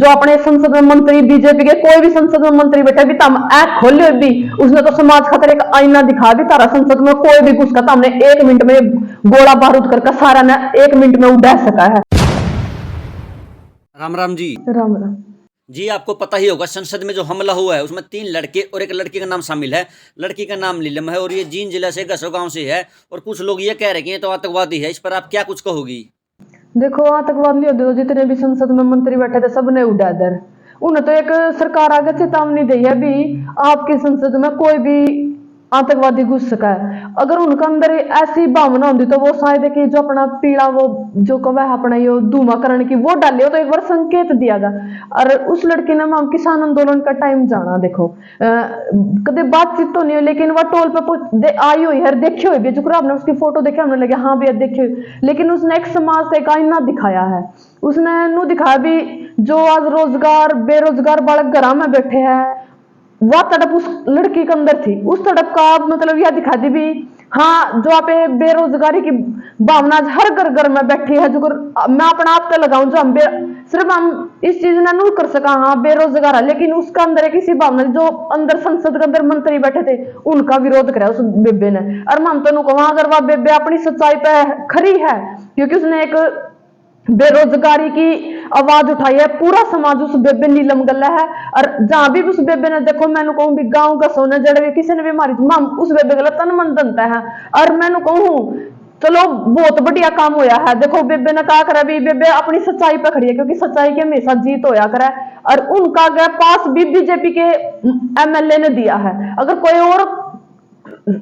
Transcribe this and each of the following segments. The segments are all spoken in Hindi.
जो अपने संसद में मंत्री बीजेपी के कोई भी संसद में मंत्री बैठे भी तम ऐप खोले भी उसने तो समाज खातर एक आईना दिखा भी तारा संसद में कोई भी घुस का हमने 1 मिनट में गोला बारूद करके सारा ने 1 मिनट में उड़ा सका है। राम राम जी। राम राम जी, आपको पता ही होगा संसद में जो हमला हुआ है उसमें 3 लड़के और एक लड़की का नाम शामिल है। लड़की का नाम नीलम है और ये जींद जिला से गसो गांव से है और कुछ लोग ये कह रहे हैं कि ये तो आतंकवादी है। इस पर आप क्या कुछ कहोगी? देखो आतंकवाद नहीं होते तो जितने भी संसद में मंत्री बैठे थे सबने उड़ा इधर। उन्हें तो एक सरकार आगे चेतावनी दी है भी आपकी संसद में कोई भी आतंकवादी घुस सका है। अगर उनका अंदर ऐसी भावना होती तो वो शायद कि जो अपना पीड़ा वो जो कवा है अपना ये धूमाकरण की वो डाले तो एक बार संकेत दिया था। और उस लड़की ने हम किसान आंदोलन का टाइम जाना देखो कदे बातचीत तो नहीं हुई लेकिन वह टोल पे आई हुई है देखी हुई भी जो आपने उसकी फोटो देखे हमने लगे हाँ भैया देखी हुई। लेकिन उसने एक समाज से एक आईना दिखाया है। उसने नू दिखाया भी जो आज रोजगार बेरोजगार बालक घर में बैठे हैं वह तड़प उस लड़की के अंदर थी। उस तड़प का मतलब यह दिखा दी भी हाँ जो आप बेरोजगारी की भावना हर घर घर में बैठी है जो मैं अपना आप पे लगाऊं जो हम सिर्फ हम इस चीज ने नहीं कर सका हाँ बेरोजगार है लेकिन उसका अंदर एक इसी भावना जो अंदर संसद के अंदर मंत्री बैठे थे उनका विरोध कराया उस बेबे ने। और हम तो कहूँ अगर वह बेबे अपनी सच्चाई पे खरी है क्योंकि उसने एक बेरोजगारी की आवाज उठाई है पूरा समाज उस बेबे नीलम गला है। और जहां भी उस बेबे ने देखो मैंने कहूँ भी गांव का सोना जड़े भी किसी ने भी मारी उस बेबे गला तन मन बनता है। और मैंने कहूँ चलो बहुत बढ़िया काम होया है। देखो बेबे ने कहा करा भी बेबे अपनी सच्चाई पे खड़ी है क्योंकि सच्चाई की हमेशा जीत होया करे। और उनका गैप पास भी बीजेपी के एमएलए ने दिया है। अगर कोई और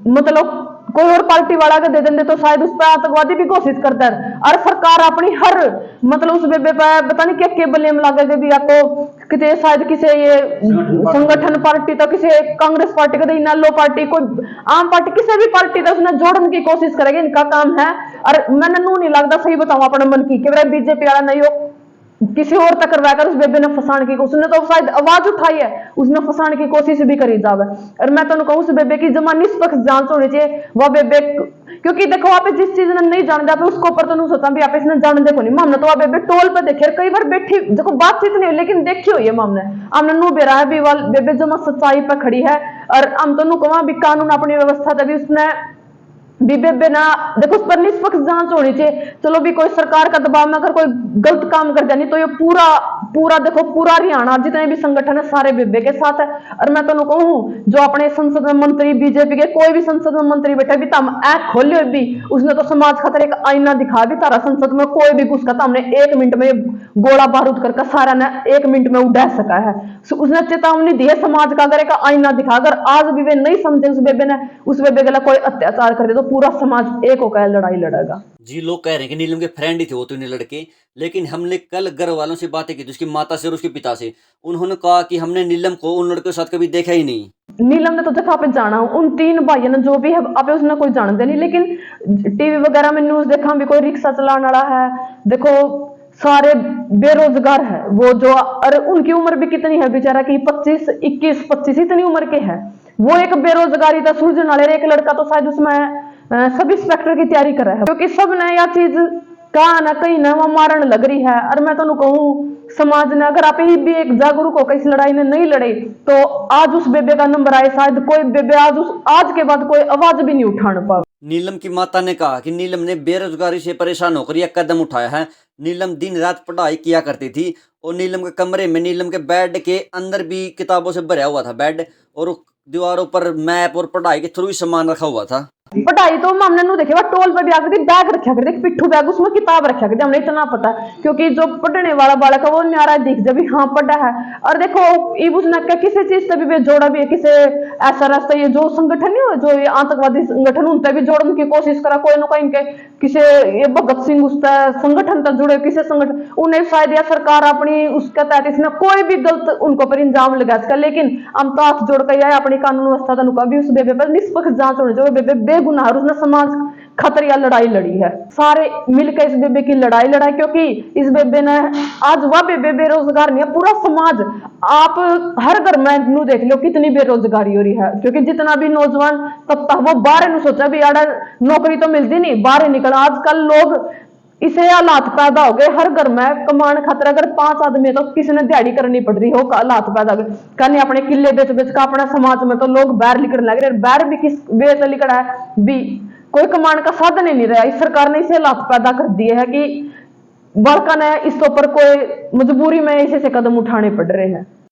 मतलब कोई और पार्टी वाला के दे देंगे तो शायद उस पर आतंकवादी भी घोषित करता है। और सरकार अपनी हर मतलब उस बेबे पर पता नहीं क्या ब्लेम लगेगा भी आपको किसी शायद किसी ये संगठन पार्टी तो किसी कांग्रेस पार्टी का लो पार्टी कोई आम पार्टी किसी भी पार्टी का उसने जोड़ने की कोशिश करेगी इनका काम है। और मैंने नू नहीं लगता सही बताऊं अपने मन की कि बीजेपी वाला नहीं हो किसी और तक करवाकर उस बेबे ने फंसाने की कोशिश उसने तो शायद आवाज उठाई है उसने फंसाने की कोशिश भी करी जावे। और मैं तो कहूँ उस बेबे की जमा निष्पक्ष जांच होनी चाहिए वह बेबे क्योंकि देखो आप जिस चीज ने नहीं जान जाते उसको ऊपर तो नहीं सोचा भी आप इसने जान देखो नहीं मामने तो आप बेबे टोल पे देखे कई बार बैठी देखो बातचीत नहीं हुई लेकिन देखी हुई है मामने हमने नू बेरा है भी बेबे जमा सच्चाई पे खड़ी है। और हम तो नू कहूँ भी कानून अपनी व्यवस्था तभी उसने बेबे ना देखो उस पर निष्पक्ष जांच होनी चाहिए। चलो भी कोई सरकार का दबाव में अगर कोई गलत काम कर जानी तो ये पूरा पूरा देखो पूरा हरियाणा जितने भी संगठन है सारे बेबे के साथ है। और मैं तो कहूँ जो अपने संसद में मंत्री बीजेपी के कोई भी संसद में मंत्री बैठे भी तम ऐप खोले भी उसने तो समाज खातर एक आईना दिखा भी तारा संसद में कोई भी घुस का हमने 1 मिनट में गोला बारूद करके सारा ने 1 मिनट में उड़ा सका है। उसने चेतावनी दी है समाज का अगर एक आईना दिखा अगर आज भी वे नहीं समझे उस बेबे ने उस बेबे के लिए कोई अत्याचार कर दे तो पूरा समाज एक होकर लड़ाई लड़ेगा। जी, लोग कह रहे हैं कि नीलम के फ्रेंड ही थे वो तीनों लड़के, लेकिन हमने कल घर वालों से बातें की थी उसकी माता से और उसके पिता से। उन्होंने कहा कि हमने नीलम को उन लड़कों के साथ कभी देखा ही नहीं। नीलम ने तो देखा पे जाना उन 3 भाइयों ने जो भी है आप उसने कोई जानते नहीं लेकिन टीवी वगैरह में न्यूज देखा भी कोई रिक्शा चलाने वाला है देखो सारे बेरोजगार है वो जो। और उनकी उम्र भी कितनी है बेचारा की 25 21 25 इतनी उम्र के है वो एक बेरोजगारी था सूरजन वाले एक लड़का तो शायद उसमें सब इंस्पेक्टर की तैयारी कर रहा है क्योंकि सब ने यह चीज कहा ना कहीं ना वह मारण लग रही है। और मैं तो कहूँ समाज ने अगर आप ही भी एक जागरूक होकर इस लड़ाई ने नहीं लड़े तो आज उस बेबे का नंबर आए शायद कोई बेबे आज के बाद कोई आवाज भी नहीं उठाने पाए। नीलम की माता ने कहा कि नीलम ने बेरोजगारी से परेशान होकर यह कदम उठाया है। नीलम दिन रात पढ़ाई किया करती थी और नीलम के कमरे में नीलम के बेड के अंदर भी किताबों से भरा हुआ था बेड और दीवारों पर मैप और पढ़ाई के थ्रू ही सामान रखा हुआ था। पढ़ाई तो हमने नू देखे टोल पे भी आकर बैग रखा करते पिट्ठू बैग उसमें किताब रखा करते हमने इतना पता क्योंकि जो पढ़ने वाला बालक है वो न्यारा दिख जब हाँ पढ़ा है। और देखो इब उसने किसी चीज से भी जोड़ा भी है किसी ऐसा रास्ता ये जो संगठन नहीं हो जो ये आतंकवादी संगठन उनसे भी जोड़ने की कोशिश करा कोई ना कोई इनके किसी ये भगत सिंह उस संगठन तक जुड़े किसी संगठन उन्हें शायद या सरकार अपनी उसके तहत इसने कोई भी गलत उनको पर इंजाम लगा सका। लेकिन हम तो हाथ जोड़ कर अपनी कानून व्यवस्था तक भी उस बेबे पर निष्पक्ष जांच होनी चाहिए। बेबे बेगुनाह उसने समाज खतरिया लड़ाई लड़ी है सारे मिलकर इस बेबे की लड़ाई लड़ाई क्योंकि इस बेबे ने आज वह बेबे बेरोजगार नहीं है पूरा समाज आप हर घर में नू देख लो कितनी बेरोजगारी हो रही है क्योंकि जितना भी नौजवान तब तक वो बाहर नहीं सोचा भी यार नौकरी तो मिलती नहीं बाहर निकल। आजकल लोग इसे हालात पैदा हो गए हर घर में कमान खातर अगर 5 आदमी है तो किसी ने दिहाड़ी करनी पड़ रही हो हालात पैदा हो गए कहने अपने किले बेच बेच का अपना समाज में तो लोग बाहर निकलने लग रहे बाहर भी किस बेच निकला है भी कोई कमान का साधन ही नहीं रहा इस सरकार ने इसे हालात पैदा कर दिए है कि बालका ने इसके ऊपर कोई मजबूरी में इसे से कदम उठाने पड़ रहे हैं।